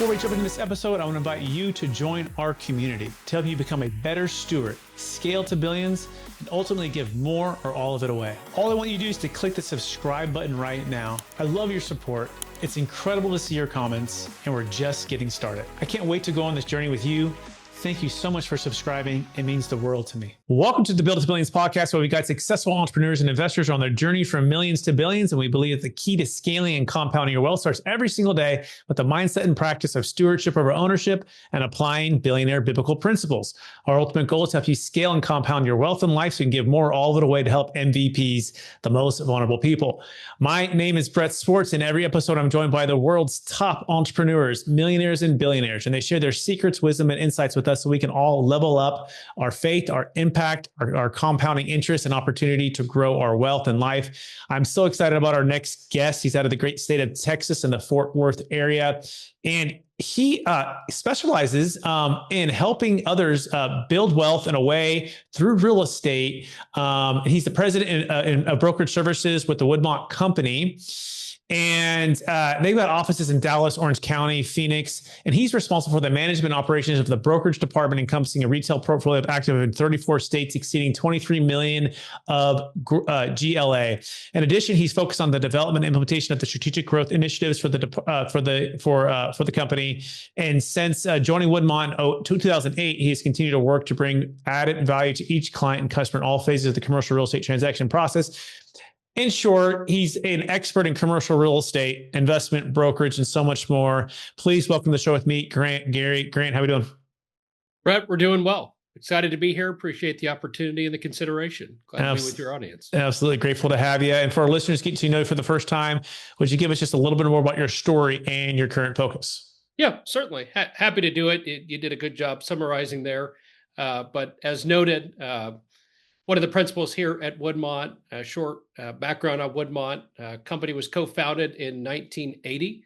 Before we jump into this episode, I want to invite you to join our community to help you become a better steward, scale to billions, and ultimately give more or all of it away. All I want you to do is to click the subscribe button right now. I love your support. It's incredible to see your comments, and we're just getting started. I can't wait to go on this journey with you. Thank you so much for subscribing. It means the world to me. Welcome to the Build to Billions podcast, where we guide successful entrepreneurs and investors on their journey from millions to billions. And we believe that the key to scaling and compounding your wealth starts every single day with the mindset and practice of stewardship over ownership and applying billionaire biblical principles. Our ultimate goal is to help you scale and compound your wealth and life so you can give more all of it away to help MVPs, the most vulnerable people. My name is Brett Swartz. In every episode, I'm joined by the world's top entrepreneurs, millionaires, and billionaires, and they share their secrets, wisdom, and insights with us so we can all level up our faith, our impact, our compounding interest and opportunity to grow our wealth and life. I'm so excited about our next guest. He's out of the great state of Texas in the Fort Worth area. And he specializes in helping others build wealth in a way through real estate. He's the president of brokerage services with the Woodmont Company. And they've got offices in Dallas, Orange County, Phoenix, and he's responsible for the management operations of the brokerage department, encompassing a retail portfolio of active in 34 states, exceeding 23 million of GLA. In addition, he's focused on the development and implementation of the strategic growth initiatives for the company. And since joining Woodmont in 2008, he has continued to work to bring added value to each client and customer in all phases of the commercial real estate transaction process. In short, he's an expert in commercial real estate, investment, brokerage, and so much more. Please welcome to the show with me, Gary. Grant, how are we doing? Brett, we're doing well. Excited to be here. Appreciate the opportunity and the consideration. Glad to be with your audience. Absolutely. Grateful to have you. And for our listeners getting to know you for the first time, would you give us just a little bit more about your story and your current focus? Yeah, certainly. Happy to do it. You did a good job summarizing there. But as noted, one of the principals here at Woodmont, a short background on Woodmont, company was co-founded in 1980.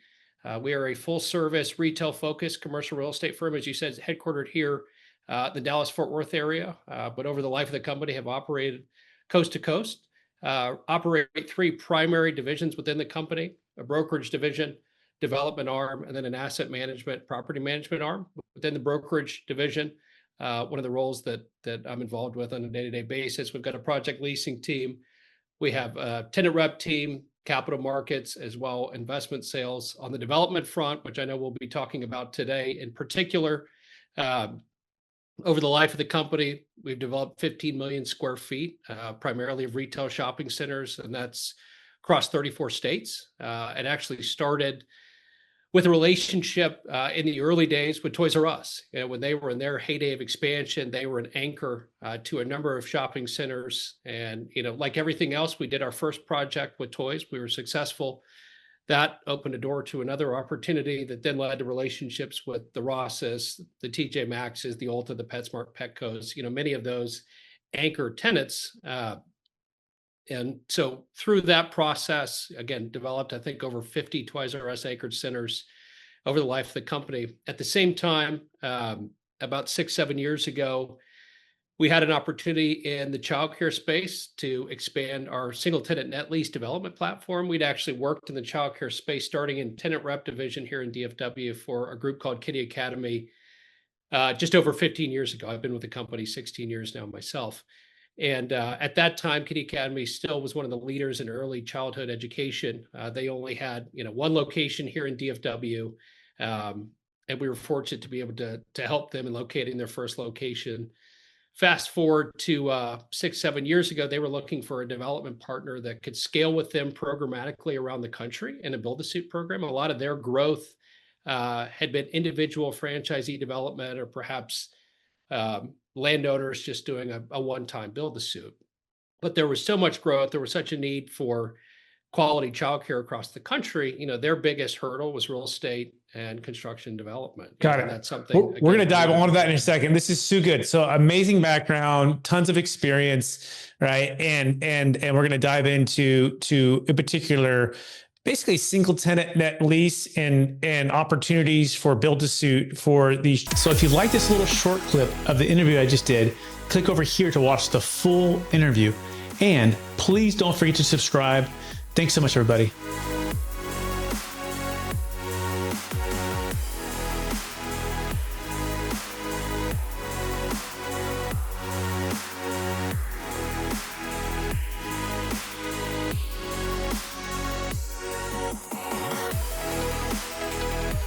We are a full-service, retail-focused commercial real estate firm, as you said, headquartered here, the Dallas-Fort Worth area, but over the life of the company have operated coast to coast, operate three primary divisions within the company, a brokerage division, development arm, and then an asset management, property management arm. Within the brokerage division, one of the roles that I'm involved with on a day-to-day basis. We've got a project leasing team. We have a tenant rep team, capital markets, as well investment sales. On the development front, which I know we'll be talking about today in particular, over the life of the company, we've developed 15 million square feet, primarily of retail shopping centers, and that's across 34 states. It actually started with a relationship in the early days with Toys R Us. When they were in their heyday of expansion, they were an anchor to a number of shopping centers. And, like everything else, we did our first project with toys. We were successful. That opened a door to another opportunity that then led to relationships with the Rosses, the TJ Maxxes, the Ulta, the PetSmart, Petcos, many of those anchor tenants. And so through that process, again, developed, I think, over 50 Toys R Us anchored centers over the life of the company. At the same time, about 6-7 years ago, we had an opportunity in the childcare space to expand our single tenant net lease development platform. We'd actually worked in the childcare space, starting in tenant rep division here in DFW for a group called Kitty Academy just over 15 years ago. I've been with the company 16 years now myself. And at that time, Kitty Academy still was one of the leaders in early childhood education. They only had, one location here in DFW, and we were fortunate to be able to help them in locating their first location. Fast forward to 6-7 years ago, they were looking for a development partner that could scale with them programmatically around the country in a build-to-suit program. A lot of their growth had been individual franchisee development, or perhaps landowners just doing a one-time build-to-suit. But there was so much growth. There was such a need for quality childcare across the country. Their biggest hurdle was real estate and construction development. Got it. And that's something we're going to dive onto that in a second. This is so good. So amazing background, tons of experience, right? And we're going to dive into in particular, basically single tenant net lease and opportunities for build to suit for these. So if you like this little short clip of the interview I just did, click over here to watch the full interview. And please don't forget to subscribe. Thanks so much, everybody.